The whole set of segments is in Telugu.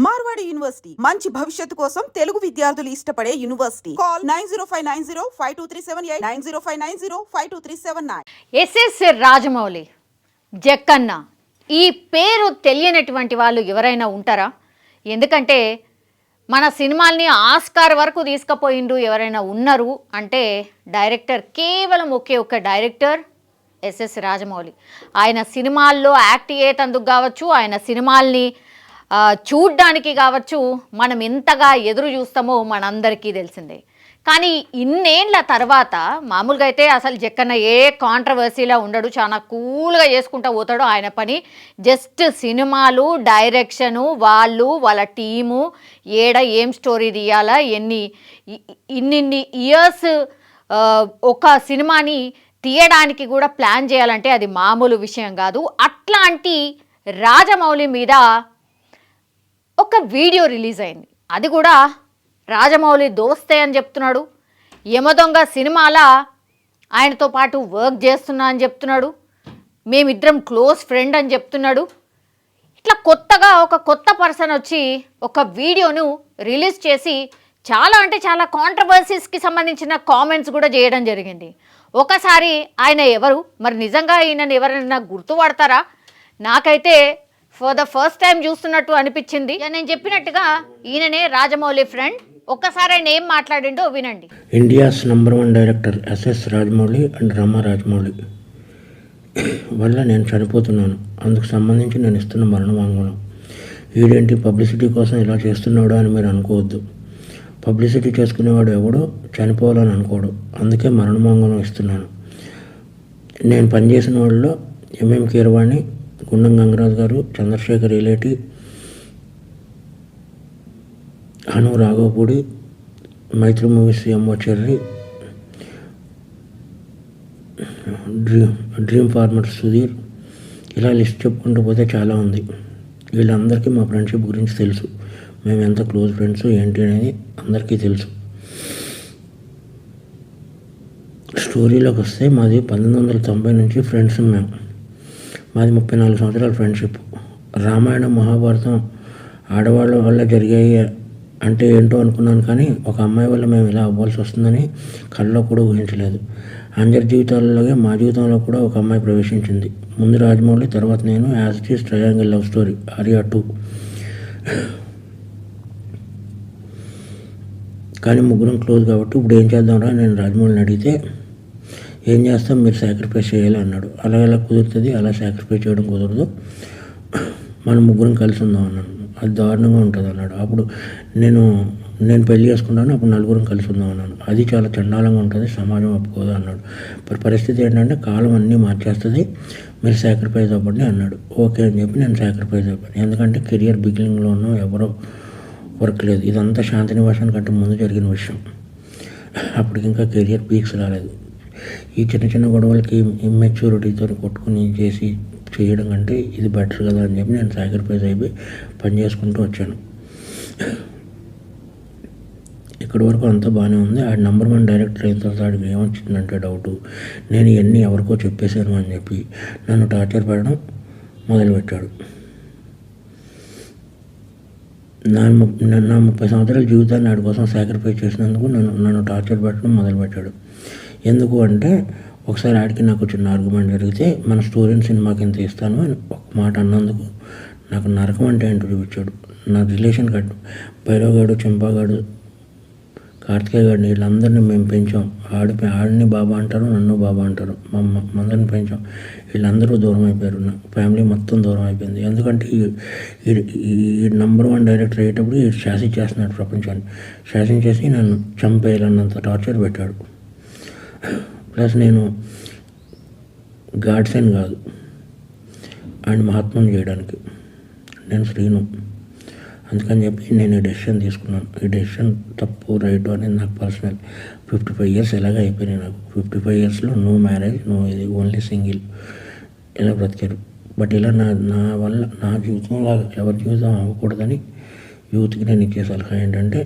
మార్వాడి యూనివర్సిటీ మంచి భవిష్యత్తు కోసం తెలుగు విద్యార్థులు ఇష్టపడే university. Call 9059052378 9059052379. SS Rajamouli, Jakkanna ఈ పేరు తెలియనటువంటి వాళ్ళు ఎవరైనా ఉంటారా? ఎందుకంటే మన సినిమాల్ని ఆస్కార్ వరకు తీసుకుపోయిండు ఎవరైనా ఉన్నారు అంటే డైరెక్టర్, కేవలం ఒకే ఒక్క డైరెక్టర్ ఎస్ఎస్ రాజమౌళి. ఆయన సినిమాల్లో యాక్ట్ అయ్యేటందుకు కావచ్చు, ఆయన సినిమాల్ని చూడ్డానికి కావచ్చు, మనం ఎంతగా ఎదురు చూస్తామో మనందరికీ తెలిసిందే. కానీ ఇన్నేళ్ల తర్వాత మామూలుగా అయితే అసలు జక్కన్న ఏ కాంట్రవర్సీలో ఉండడు, చాలా కూల్గా చేసుకుంటూ పోతాడు ఆయన పని. జస్ట్ సినిమాలు, డైరెక్షను, వాళ్ళ టీము ఏం స్టోరీ తీయాలా, ఇన్నిన్ని ఇయర్స్ ఒక సినిమాని తీయడానికి కూడా ప్లాన్ చేయాలంటే అది మామూలు విషయం కాదు. అట్లాంటి రాజమౌళి మీద ఒక వీడియో రిలీజ్ అయింది. అది కూడా రాజమౌళి దోస్తే అని చెప్తున్నాడు. యమదొంగ సినిమాల ఆయనతో పాటు వర్క్ చేస్తున్నా అని చెప్తున్నాడు. మేమిద్దరం క్లోజ్ ఫ్రెండ్ అని చెప్తున్నాడు. ఇట్లా కొత్తగా ఒక కొత్త పర్సన్ వచ్చి ఒక వీడియోను రిలీజ్ చేసి చాలా అంటే చాలా కాంట్రవర్సీస్కి సంబంధించిన కామెంట్స్ కూడా చేయడం జరిగింది. ఒకసారి ఆయన ఎవరు, మరి నిజంగా ఈయనని ఎవరైనా గుర్తుపడతారా? నాకైతే ఫర్ ద ఫస్ట్ టైం చూస్తున్నట్టు అనిపించింది. నేను చెప్పినట్టుగా ఈయననే రాజమౌళి ఫ్రెండ్. ఒక్కసారి ఆయన ఏం మాట్లాడిండో వినండి. India's number 1 director SS Rajamouli and Rama Rajamouli వల్ల నేను చనిపోతున్నాను. అందుకు సంబంధించి నేను ఇస్తున్న మరణ వాంగ్మూలం. వీడేంటి పబ్లిసిటీ కోసం ఇలా చేస్తున్నాడు అని మీరు అనుకోవద్దు. పబ్లిసిటీ చేసుకునేవాడు ఎవడో చనిపోవాలని అనుకోడు. అందుకే మరణ వాంగ్మూలం ఇస్తున్నాను. నేను పనిచేసిన వాళ్ళలో ఎంఎం కీరవాణి, గుండం గంగరాజు గారు, చంద్రశేఖర్ ఇలేటి, హను రాఘవపూడి, మైత్రి మూవీస్ ఎంఓ చెర్రి, డ్రీమ్ ఫార్మర్ సుధీర్, ఇలా లిస్ట్ చెప్పుకుంటూ పోతే చాలా ఉంది. వీళ్ళందరికీ మా ఫ్రెండ్షిప్ గురించి తెలుసు. మేము ఎంత క్లోజ్ ఫ్రెండ్స్ ఏంటి అనేది అందరికీ తెలుసు. స్టోరీలోకి వస్తే మాది 1990 నుంచి ఫ్రెండ్స్. మాది 34 సంవత్సరాల ఫ్రెండ్షిప్. రామాయణం, మహాభారతం ఆడవాళ్ళ వల్ల జరిగాయి అంటే ఏంటో అనుకున్నాను, కానీ ఒక అమ్మాయి వల్ల మేము ఇలా అవ్వాల్సి వస్తుందని కళ్ళలో కూడా ఊహించలేదు. అందరి జీవితాలలోనే మా జీవితంలో కూడా ఒక అమ్మాయి ప్రవేశించింది. ముందు రాజమౌళి, తర్వాత నేను. As it is triangle love story, Arya 2. కానీ ముగ్గురం క్లోజ్ కాబట్టి ఇప్పుడు ఏం చేద్దాంరా నేను రాజమౌళిని అడిగితే, ఏం చేస్తాం, మీరు సాక్రిఫైస్ చేయాలి అన్నాడు. అలా ఎలా కుదురుతుంది, అలా సాక్రిఫైస్ చేయడం కుదరదు, మనం ముగ్గురం కలిసి ఉందాం అన్నాను. అది దారుణంగా ఉంటుంది అన్నాడు. అప్పుడు నేను పెళ్లి చేసుకుంటాను, అప్పుడు నలుగురం కలిసి ఉందాం అన్నాను. అది చాలా చండాలంగా ఉంటుంది, సమాజం ఒప్పుకోదు అన్నాడు. పరిస్థితి ఏంటంటే కాలం అన్నీ మార్చేస్తుంది, మీరు సాక్రిఫైస్ అవ్వండి అన్నాడు. ఓకే అని చెప్పి నేను సాక్రిఫైస్ అయిపోయాను. ఎందుకంటే కెరియర్ బిగినింగ్లో ఉన్నాం, ఎవరో వర్క్ లేదు. ఇదంతా శాంతి నివాసం కంటే ముందు జరిగిన విషయం. అప్పటికి ఇంకా కెరియర్ పీక్స్ రాలేదు. ఈ చిన్న చిన్న గొడవలకి ఇమ్మెచ్యూరిటీతో కొట్టుకుని చేయడం కంటే ఇది బెటర్ కదా అని చెప్పి నేను సాక్రిఫైస్ అయిపోయి పని చేసుకుంటూ వచ్చాను. ఇక్కడి వరకు అంతా బాగానే ఉంది. ఆ నంబర్ 1 డైరెక్టర్ అయిన తర్వాత ఆడికి ఏమొచ్చిందంటే డౌటు, నేను ఇవన్నీ ఎవరికో చెప్పేశాను అని చెప్పి నన్ను టార్చర్ పెట్టడం మొదలుపెట్టాడు. నా 30 సంవత్సరాల జీవితాన్ని ఆడి కోసం సాక్రిఫైస్ చేసినందుకు నన్ను టార్చర్ పెట్టడం మొదలుపెట్టాడు. ఎందుకు అంటే ఒకసారి ఆడికి నాకు చిన్న ఆర్గ్యుమెంట్ జరిగితే మన స్టోరీని సినిమాకి ఎంత ఇస్తాను అని ఒక మాట అన్నందుకు నాకు నరకం అంటే ఏంటో చూపించాడు. నా రిలేషన్ కట్టు భైరవగాడు, చెంపాగాడు, కార్తికేయ గారిని వీళ్ళందరినీ మేము పెంచాం. ఆడిని బాబా అంటారు, నన్ను బాబా అంటారు. మందరిని పెంచాం. వీళ్ళందరూ దూరం అయిపోయారు. నా ఫ్యామిలీ మొత్తం దూరం అయిపోయింది. ఎందుకంటే ఈ నంబర్ 1 డైరెక్టర్ అయ్యేటప్పుడు ఈ శాసించేస్తున్నాడు ప్రపంచాన్ని. శాసించేసి నన్ను చంపేయాలన్నంత టార్చర్ పెట్టాడు. ప్లస్ నేను గాడ్సన్ కాదు, ఆయన మహాత్మను చేయడానికి నేను శ్రీను. అందుకని చెప్పి నేను ఈ డెసిషన్ తీసుకున్నాను. ఈ డెసిషన్ తప్పు రైట్ అనేది నాకు పర్సనల్. 55 ఇయర్స్ ఎలాగ అయిపోయినాయి నాకు. 55 ఇయర్స్లో నో మ్యారేజ్, నో ఇది, ఓన్లీ సింగిల్ ఇలా బ్రతికారు. బట్ ఇలా నా వల్ల నా జీవితంలో ఎవరి జీవితం అవ్వకూడదని యూత్కి నేను ఇచ్చే సలహా ఏంటంటే,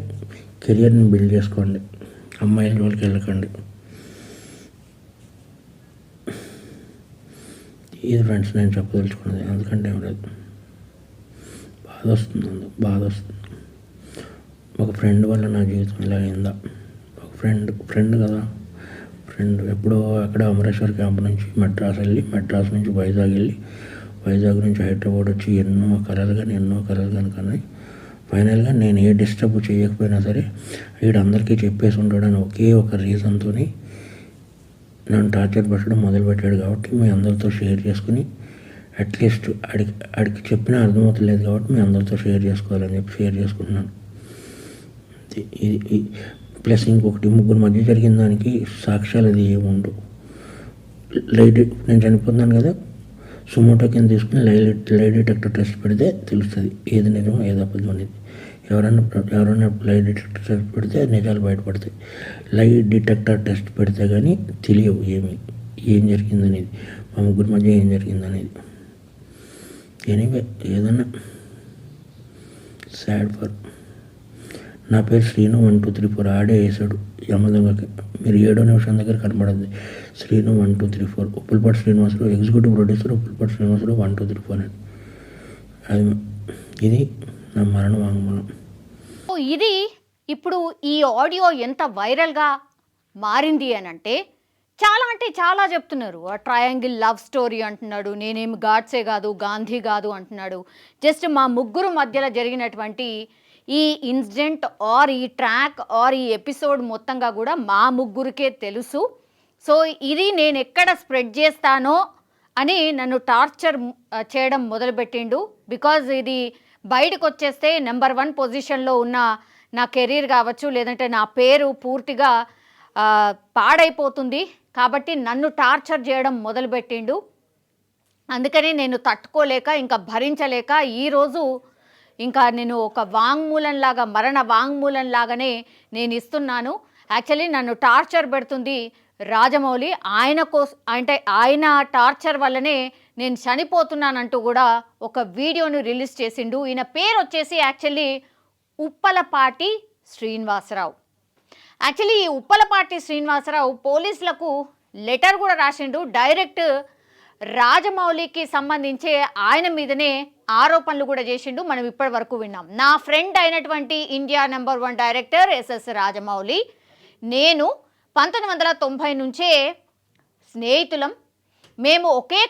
కెరియర్ని బిల్డ్ చేసుకోండి, అమ్మాయిల జోలికి వెళ్ళకండి. ఇది ఫ్రెండ్స్ నేను చెప్పదలుచుకున్నది. అందుకంటే ఏం లేదు. బాధ వస్తుంది. ఒక ఫ్రెండ్ వల్ల నా జీవితం ఇలా అయిందా? ఒక ఫ్రెండ్ కదా, ఫ్రెండ్ ఎప్పుడో అక్కడ అమరేశ్వర్ క్యాంప్ నుంచి మెడ్రాస్ వెళ్ళి, మెడ్రాస్ నుంచి వైజాగ్ వెళ్ళి, వైజాగ్ నుంచి హైదరాబాద్ వచ్చి ఎన్నో కలలు కానీ ఫైనల్గా నేను ఏ డిస్టర్బ్ చేయకపోయినా సరే వీడందరికీ చెప్పేసి ఉంటాడని ఒకే ఒక రీజన్తో నన్ను టార్చర్ పెట్టడం మొదలుపెట్టాడు. కాబట్టి మీ అందరితో షేర్ చేసుకుని అట్లీస్ట్ ఆడికి చెప్పినా అర్థమవుతలేదు కాబట్టి మీ అందరితో షేర్ చేసుకోవాలని చెప్పి షేర్ చేసుకుంటున్నాను. ఇది ప్లస్ ఇంకొకటి, ముగ్గురు మధ్య జరిగిన దానికి సాక్ష్యాలు అది ఏమి ఉండవు. నేను చనిపోతున్నాను కదా, సుమోటో కింద తీసుకుని లై డిటెక్టర్ టెస్ట్ పెడితే తెలుస్తుంది ఏది నిజం ఏది అబద్ధం అనేది. ఎవరైనా లై డిటెక్టర్ టెస్ట్ పెడితే నిజాలు బయటపడతాయి. లై డిటెక్టర్ టెస్ట్ పెడితే కానీ తెలియవు ఏం జరిగిందనేది, మా ముగ్గురు మధ్య ఏం జరిగిందనేది. ఎనీవే ఏదన్నా సాడ్ ఫర్. నా పేరు శ్రీను 1234 ఆడే వేసాడు యమదొంగకి. మీరు 7వ నిమిషం దగ్గర కనబడింది శ్రీను 1234. ఉప్పులపాటి శ్రీనివాసరావు ఎగ్జిక్యూటివ్ ప్రొడ్యూసర్, ఉప్పులపాటి శ్రీనివాసరావు 1234 అని. ఇది నా మరణ వాంగ్మూలం. ఇది ఇప్పుడు ఈ ఆడియో ఎంత వైరల్గా మారింది అని అంటే చాలా చెప్తున్నారు. ట్రయాంగిల్ లవ్ స్టోరీ అంటున్నాడు, నేనేమి గాడ్సే కాదు గాంధీ కాదు అంటున్నాడు. జస్ట్ మా ముగ్గురు మధ్యలో జరిగినటువంటి ఈ ఇన్సిడెంట్ ఆర్ ఈ ట్రాక్ ఆర్ ఈ ఎపిసోడ్ మొత్తంగా కూడా మా ముగ్గురికే తెలుసు. సో ఇది నేను ఎక్కడ స్ప్రెడ్ చేస్తానో అని నన్ను టార్చర్ చేయడం మొదలుపెట్టిండు. బికాజ్ ఇది బయటకు వచ్చేస్తే నెంబర్ 1 పొజిషన్లో ఉన్న నా కెరీర్ కావచ్చు, లేదంటే నా పేరు పూర్తిగా పాడైపోతుంది. కాబట్టి నన్ను టార్చర్ చేయడం మొదలుపెట్టిండు. అందుకని నేను తట్టుకోలేక ఇంకా భరించలేక ఈరోజు ఇంకా నేను ఒక వాంగ్మూలంలాగా, మరణ వాంగ్మూలంలాగానే నేను ఇస్తున్నాను. యాక్చువల్లీ నన్ను టార్చర్ పెడుతుంది రాజమౌళి. ఆయన టార్చర్ వల్లనే నేను చనిపోతున్నానంటూ కూడా ఒక వీడియోను రిలీజ్ చేసిండు. ఈయన పేరు వచ్చేసి యాక్చువల్లీ ఉప్పలపాటి శ్రీనివాసరావు. యాక్చువల్లీ ఈ ఉప్పలపాటి శ్రీనివాసరావు పోలీసులకు లెటర్ కూడా రాసిండు. డైరెక్ట్ రాజమౌళికి సంబంధించే ఆయన మీదనే ఆరోపణలు కూడా చేసిండు. మనం ఇప్పటి వరకు విన్నాం. నా ఫ్రెండ్ అయినటువంటి India number 1 director SS Rajamouli, నేను 1990 నుంచే స్నేహితులం. మేము ఒకే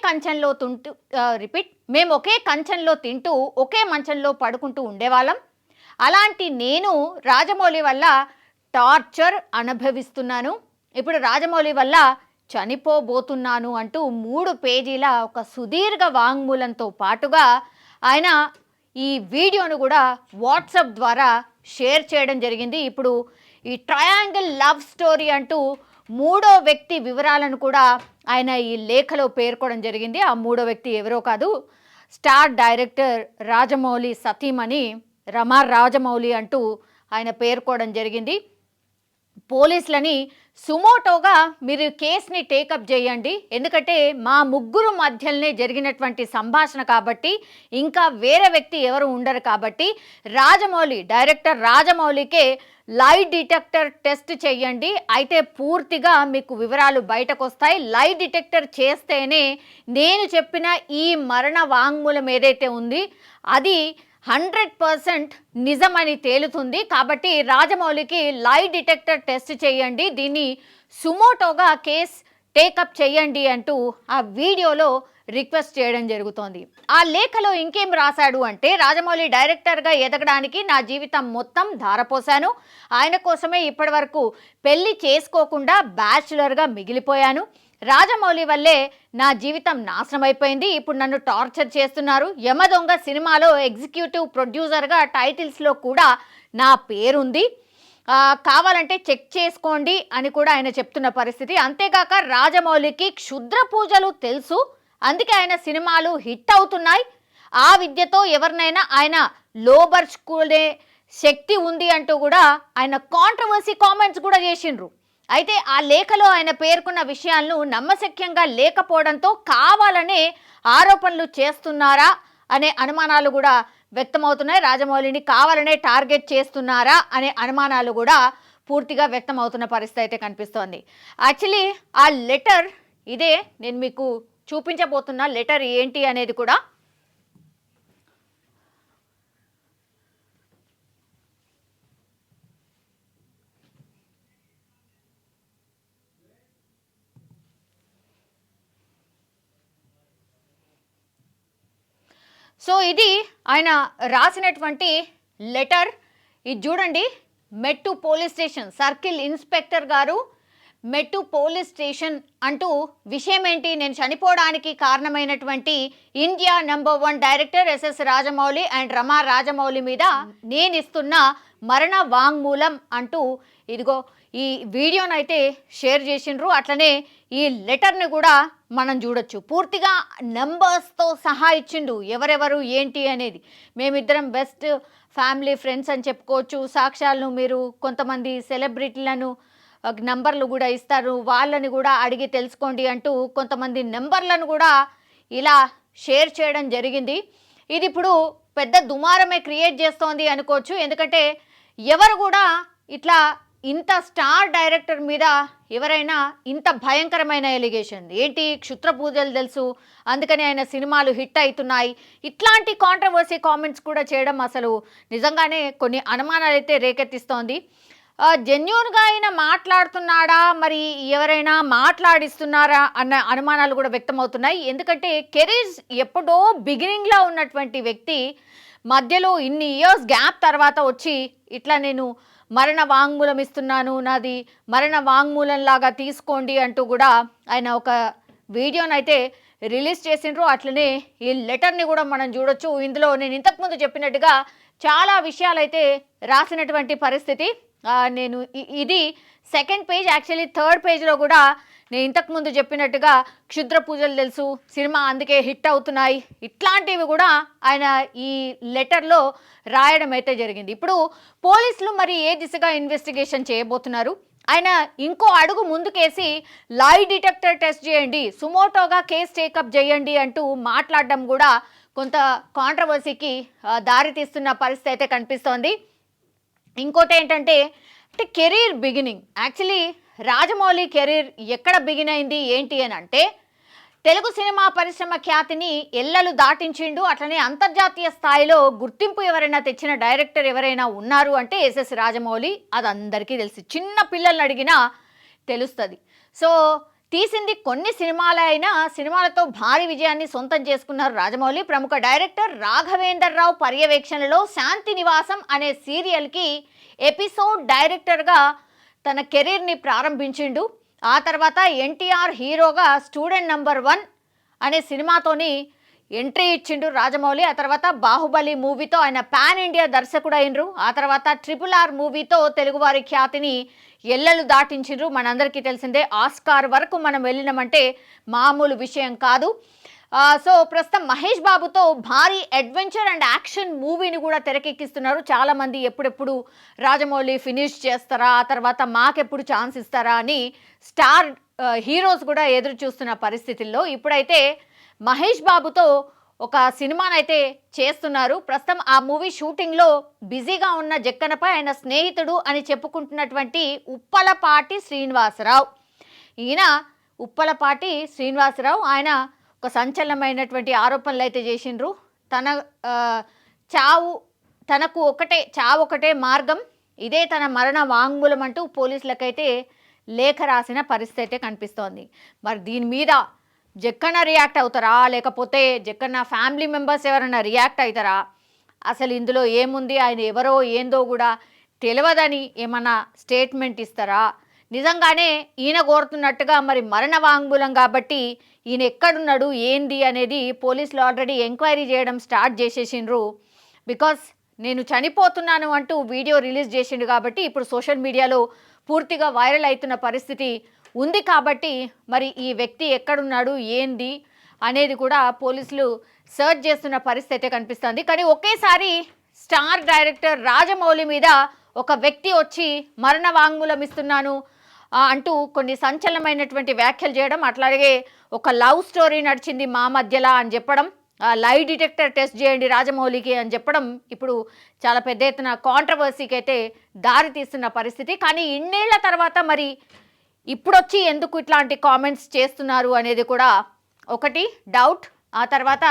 కంచంలో తింటూ ఒకే మంచంలో పడుకుంటూ ఉండేవాళ్ళం. అలాంటి నేను రాజమౌళి వల్ల టార్చర్ అనుభవిస్తున్నాను. ఇప్పుడు రాజమౌళి వల్ల చనిపోబోతున్నాను అంటూ 3 పేజీల ఒక సుదీర్ఘ వాంగ్మూలంతో పాటుగా ఆయన ఈ వీడియోను కూడా వాట్సాప్ ద్వారా షేర్ చేయడం జరిగింది. ఇప్పుడు ఈ ట్రయాంగిల్ లవ్ స్టోరీ అంటూ 3వ వ్యక్తి వివరాలను కూడా ఆయన ఈ లేఖలో పేర్కొనడం జరిగింది. ఆ 3వ వ్యక్తి ఎవరో కాదు, స్టార్ డైరెక్టర్ రాజమౌళి సతీమణి రమా రాజమౌళి అంటూ ఆయన పేర్కోవడం జరిగింది. పోలీసులని సుమోటోగా మీరు కేసుని టేకప్ చేయండి, ఎందుకంటే మా ముగ్గురు మధ్యలోనే జరిగినటువంటి సంభాషణ కాబట్టి ఇంకా వేరే వ్యక్తి ఎవరు ఉండరు కాబట్టి డైరెక్టర్ రాజమౌళికే లై డిటెక్టర్ టెస్ట్ చేయండి. అయితే పూర్తిగా మీకు వివరాలు బయటకు వస్తాయి. లై డిటెక్టర్ చేస్తేనే నేను చెప్పిన ఈ మరణ వాంగ్మూలం ఏదైతే ఉంది అది 100% నిజమని తేలుతుంది. కాబట్టి రాజమౌళికి లై డిటెక్టర్ టెస్ట్ చేయండి, దీన్ని సుమోటోగా కేస్ టేకప్ చేయండి అంటూ ఆ వీడియోలో రిక్వెస్ట్ చేయడం జరుగుతోంది. ఆ లేఖలో ఇంకేం రాశాడు అంటే, రాజమౌళి డైరెక్టర్గా ఎదగడానికి నా జీవితం మొత్తం ధారపోశాను. ఆయన కోసమే ఇప్పటి వరకు పెళ్లి చేసుకోకుండా బ్యాచులర్గా మిగిలిపోయాను. రాజమౌళి వల్లే నా జీవితం నాశనం అయిపోయింది. ఇప్పుడు నన్ను టార్చర్ చేస్తున్నారు. యమదొంగ సినిమాలో ఎగ్జిక్యూటివ్ ప్రొడ్యూసర్గా టైటిల్స్లో కూడా నా పేరుంది, కావాలంటే చెక్ చేసుకోండి అని కూడా ఆయన చెప్తున్న పరిస్థితి. అంతేకాక రాజమౌళికి క్షుద్ర పూజలు తెలుసు, అందుకే ఆయన సినిమాలు హిట్ అవుతున్నాయి. ఆ విద్యతో ఎవరినైనా ఆయన లోబర్చుకునే శక్తి ఉంది అంటూ కూడా ఆయన కాంట్రవర్సీ కామెంట్స్ కూడా చేసిండ్రు. అయితే ఆ లేఖలో ఆయన పేర్కొన్న విషయాలను నమ్మశక్యంగా లేకపోవడంతో కావాలనే ఆరోపణలు చేస్తున్నారా అనే అనుమానాలు కూడా వ్యక్తమవుతున్నాయి. రాజమౌళిని కావాలనే టార్గెట్ చేస్తున్నారా అనే అనుమానాలు కూడా పూర్తిగా వ్యక్తమవుతున్న పరిస్థితి అయితే కనిపిస్తోంది. యాక్చువల్లీ ఆ లెటర్ ఇదే, నేను మీకు చూపించబోతున్న లెటర్ ఏంటి అనేది కూడా సో ఇది ఆయన రాసినటువంటి లెటర్. ఇది చూడండి, మెట్టు పోలీస్ స్టేషన్ సర్కిల్ ఇన్స్పెక్టర్ గారు, మెట్టు పోలీస్ స్టేషన్ అంటూ విషయం ఏంటి, నేను చనిపోవడానికి కారణమైనటువంటి India #1 director SS Rajamouli and Rama Rajamouli మీద నేను ఇస్తున్న మరణ వాంగ్మూలం అంటూ ఇదిగో ఈ వీడియోనైతే షేర్ చేసిండ్రు. అట్లనే ఈ లెటర్ని కూడా మనం చూడొచ్చు. పూర్తిగా నెంబర్స్తో సహా ఇచ్చిండు ఎవరెవరు ఏంటి అనేది. మేమిద్దరం బెస్ట్ ఫ్యామిలీ ఫ్రెండ్స్ అని చెప్పుకోవచ్చు. సాక్ష్యాలను మీరు కొంతమంది సెలబ్రిటీలను నంబర్లు కూడా ఇస్తారు, వాళ్ళని కూడా అడిగి తెలుసుకోండి అంటూ కొంతమంది నెంబర్లను కూడా ఇలా షేర్ చేయడం జరిగింది. ఇది ఇప్పుడు పెద్ద దుమారమే క్రియేట్ చేస్తోంది అనుకోవచ్చు. ఎందుకంటే ఎవరు కూడా ఇట్లా ఇంత స్టార్ డైరెక్టర్ మీద ఎవరైనా ఇంత భయంకరమైన ఎలిగేషన్ ఏంటి, క్షుద్ర పూజలు తెలుసు అందుకని ఆయన సినిమాలు హిట్ అవుతున్నాయి, ఇట్లాంటి కాంట్రవర్సీ కామెంట్స్ కూడా చేయడం అసలు నిజంగానే కొన్ని అనుమానాలు అయితే రేకెత్తిస్తోంది. జెన్యూన్గా ఆయన మాట్లాడుతున్నాడా, మరి ఎవరైనా మాట్లాడిస్తున్నారా అన్న అనుమానాలు కూడా వ్యక్తమవుతున్నాయి. ఎందుకంటే కెరీర్ ఎప్పుడో బిగినింగ్లో ఉన్నటువంటి వ్యక్తి మధ్యలో ఇన్ని ఇయర్స్ గ్యాప్ తర్వాత వచ్చి ఇట్లా నేను మరణ వాంగ్మూలం ఇస్తున్నాను, నాది మరణ వాంగ్మూలం లాగా తీసుకోండి అంటూ కూడా ఆయన ఒక వీడియోనైతే రిలీజ్ చేసిండ్రు. అట్లనే ఈ లెటర్ని కూడా మనం చూడొచ్చు. ఇందులో నేను ఇంతకుముందు చెప్పినట్టుగా చాలా విషయాలైతే రాసినటువంటి పరిస్థితి. నేను ఇది సెకండ్ పేజ్, యాక్చువల్లీ థర్డ్ పేజ్లో కూడా నేను ఇంతకుముందు చెప్పినట్టుగా క్షుద్ర పూజలు తెలుసు, సినిమా అందుకే హిట్ అవుతున్నాయి, ఇట్లాంటివి కూడా ఆయన ఈ లెటర్లో రాయడం అయితే జరిగింది. ఇప్పుడు పోలీసులు మరి ఏ దిశగా ఇన్వెస్టిగేషన్ చేయబోతున్నారు, ఆయన ఇంకో అడుగు ముందుకేసి లై డిటెక్టర్ టెస్ట్ చేయండి, సుమోటోగా కేసు టేకప్ చేయండి అంటూ మాట్లాడడం కూడా కొంత కాంట్రవర్సీకి దారితీస్తున్న పరిస్థితి అయితే కనిపిస్తోంది. ఇంకోటి ఏంటంటే career beginning, actually Rajamouli career ఎక్కడ బిగిన్ అయింది ఏంటి అని అంటే తెలుగు సినిమా పరిశ్రమ ఖ్యాతిని ఎల్లలు దాటించిండు. అట్లనే అంతర్జాతీయ స్థాయిలో గుర్తింపు ఎవరైనా తెచ్చిన డైరెక్టర్ ఎవరైనా ఉన్నారు అంటే ఎస్ఎస్ రాజమౌళి. అది అందరికీ తెలుసు, చిన్న పిల్లల్ని అడిగినా తెలుస్తుంది. సో తీసింది కొన్ని సినిమాలైనా సినిమాలతో భారీ విజయాన్ని సొంతం చేసుకున్నారు రాజమౌళి. ప్రముఖ డైరెక్టర్ రాఘవేందర్ రావు పర్యవేక్షణలో శాంతి నివాసం అనే సీరియల్కి ఎపిసోడ్ డైరెక్టర్గా తన కెరీర్ని ప్రారంభించిండు. ఆ తర్వాత ఎన్టీఆర్ హీరోగా స్టూడెంట్ #1 అనే సినిమాతోని ఎంట్రీ ఇచ్చిండు రాజమౌళి. ఆ తర్వాత బాహుబలి మూవీతో ఆయన పాన్ ఇండియా దర్శకుడు అయినరు. ఆ తర్వాత RRR మూవీతో తెలుగువారి ఖ్యాతిని ఎల్లలు దాటించిండ్రు. మనందరికీ తెలిసిందే, ఆస్కార్ వరకు మనం వెళ్ళినామంటే మామూలు విషయం కాదు. సో ప్రస్తుతం మహేష్ బాబుతో భారీ అడ్వెంచర్ అండ్ యాక్షన్ మూవీని కూడా తెరకెక్కిస్తున్నారు. చాలామంది ఎప్పుడెప్పుడు రాజమౌళి ఫినిష్ చేస్తారా, ఆ తర్వాత మాకెప్పుడు ఛాన్స్ ఇస్తారా అని స్టార్ హీరోస్ కూడా ఎదురు చూస్తున్న పరిస్థితుల్లో ఇప్పుడైతే మహేష్ బాబుతో ఒక సినిమానైతే చేస్తున్నారు. ప్రస్తుతం ఆ మూవీ షూటింగ్లో బిజీగా ఉన్న జక్కన్నపై ఆయన స్నేహితుడు అని చెప్పుకుంటున్నటువంటి ఉప్పలపాటి శ్రీనివాసరావు, ఈయన ఉప్పలపాటి శ్రీనివాసరావు ఆయన ఒక సంచలనమైనటువంటి ఆరోపణలు అయితే చేసిండ్రు. తనకు చావు ఒకటే మార్గం, ఇదే తన మరణ వాంగ్మూలం అంటూ పోలీసులకైతే లేఖ రాసిన పరిస్థితి అయితే కనిపిస్తోంది. మరి దీని మీద జక్కన్న రియాక్ట్ అవుతారా, లేకపోతే జక్కన్న ఫ్యామిలీ మెంబర్స్ ఎవరైనా రియాక్ట్ అవుతారా, అసలు ఇందులో ఏముంది, ఆయన ఎవరో ఏందో కూడా తెలియదని ఏమన్నా స్టేట్మెంట్ ఇస్తారా, నిజంగానే ఈయన కోరుతున్నట్టుగా మరి మరణ వాంగ్మూలం కాబట్టి ఈయన ఎక్కడున్నాడు ఏంది అనేది పోలీసులు ఆల్రెడీ ఎంక్వైరీ చేయడం స్టార్ట్ చేసేసిండ్రు. బికాస్ నేను చనిపోతున్నాను అంటూ వీడియో రిలీజ్ చేసిండు కాబట్టి ఇప్పుడు సోషల్ మీడియాలో పూర్తిగా వైరల్ అవుతున్న పరిస్థితి ఉంది. కాబట్టి మరి ఈ వ్యక్తి ఎక్కడున్నాడు ఏంది అనేది కూడా పోలీసులు సర్చ్ చేస్తున్న పరిస్థితి అయితే కనిపిస్తుంది. కానీ ఒకేసారి స్టార్ డైరెక్టర్ రాజమౌళి మీద ఒక వ్యక్తి వచ్చి మరణ వాంగ్మూలం ఇస్తున్నాను అంటూ కొన్ని సంచలనమైనటువంటి వ్యాఖ్యలు చేయడం, అట్లాగే ఒక లవ్ స్టోరీ నడిచింది మా మధ్యలో అని చెప్పడం, లై డిటెక్టర్ టెస్ట్ చేయండి రాజమౌళికి అని చెప్పడం ఇప్పుడు చాలా పెద్ద ఎత్తున కాంట్రవర్సీకి అయితే దారి తీస్తున్న పరిస్థితి. కానీ ఇన్నేళ్ల తర్వాత మరి ఇప్పుడొచ్చి ఎందుకు ఇట్లాంటి కామెంట్స్ చేస్తున్నారు అనేది కూడా ఒకటి డౌట్. ఆ తర్వాత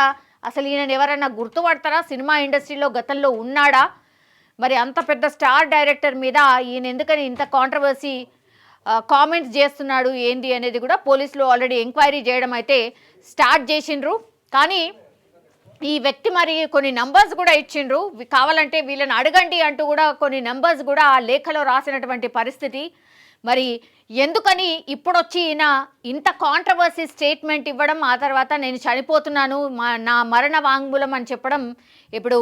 అసలు ఈయన ఎవరైనా గుర్తుపడతారా, సినిమా ఇండస్ట్రీలో గతంలో ఉన్నాడా, మరి అంత పెద్ద స్టార్ డైరెక్టర్ మీద ఈయన ఎందుకని ఇంత కాంట్రవర్సీ కామెంట్స్ చేస్తున్నాడు ఏంది అనేది కూడా పోలీసులు ఆల్రెడీ ఎంక్వైరీ చేయడం అయితే స్టార్ట్ చేసిండ్రు. కానీ ఈ వ్యక్తి మరి కొన్ని నంబర్స్ కూడా ఇచ్చిండ్రు, కావాలంటే వీళ్ళని అడగండి అంటూ కూడా కొన్ని నంబర్స్ కూడా ఆ లేఖలో రాసినటువంటి పరిస్థితి. మరి ఎందుకని ఇప్పుడొచ్చి ఈయన ఇంత కాంట్రవర్సీ స్టేట్మెంట్ ఇవ్వడం, ఆ తర్వాత నేను చనిపోతున్నాను నా మరణ వాంగ్మూలం అని చెప్పడం, ఇప్పుడు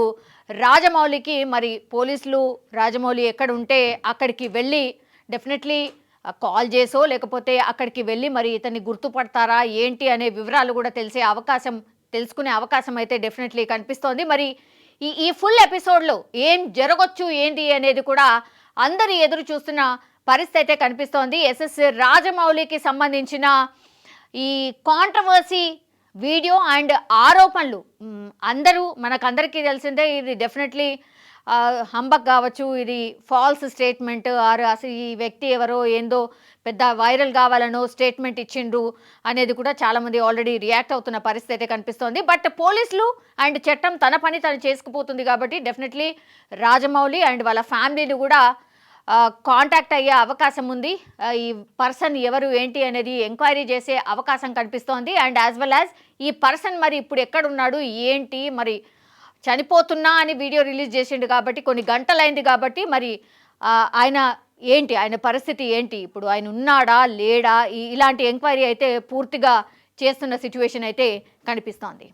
రాజమౌళికి మరి పోలీసులు రాజమౌళి ఎక్కడ ఉంటే అక్కడికి వెళ్ళి డెఫినెట్లీ కాల్ చేసో లేకపోతే అక్కడికి వెళ్ళి మరి ఇతన్ని గుర్తుపడతారా ఏంటి అనే వివరాలు కూడా తెలుసుకునే అవకాశం అయితే డెఫినెట్లీ కనిపిస్తోంది. మరి ఈ ఫుల్ ఎపిసోడ్లో ఏం జరగొచ్చు ఏంటి అనేది కూడా అందరు ఎదురు చూస్తున్న పరిస్థితి అయితే కనిపిస్తోంది. ఎస్ఎస్ రాజమౌళికి సంబంధించిన ఈ కాంట్రవర్సీ వీడియో అండ్ ఆరోపణలు మనకందరికీ తెలిసిందే. ఇది డెఫినెట్లీ హంబక్ కావచ్చు, ఇది ఫాల్స్ స్టేట్మెంట్, అసలు ఈ వ్యక్తి ఎవరో ఏందో పెద్ద వైరల్ కావాలనో స్టేట్మెంట్ ఇచ్చిండ్రు అనేది కూడా చాలామంది ఆల్రెడీ రియాక్ట్ అవుతున్న పరిస్థితి అయితే కనిపిస్తోంది. బట్ పోలీసులు అండ్ చట్టం తన పని తను చేసుకుపోతుంది కాబట్టి డెఫినెట్లీ రాజమౌళి అండ్ వాళ్ళ ఫ్యామిలీని కూడా కాంటాక్ట్ అయ్యే అవకాశం ఉంది. ఈ పర్సన్ ఎవరు ఏంటి అనేది ఎంక్వైరీ చేసే అవకాశం కనిపిస్తోంది. అండ్ యాజ్ వెల్ యాజ్ ఈ పర్సన్ మరి ఇప్పుడు ఎక్కడున్నాడు ఏంటి, మరి చనిపోతున్నా అని వీడియో రిలీజ్ చేసిండు కాబట్టి కొన్ని గంటలైంది కాబట్టి మరి ఆయన పరిస్థితి ఏంటి, ఇప్పుడు ఆయన ఉన్నాడా లేడా, ఇలాంటి ఎంక్వైరీ అయితే పూర్తిగా చేస్తున్న సిచ్యువేషన్ అయితే కనిపిస్తోంది.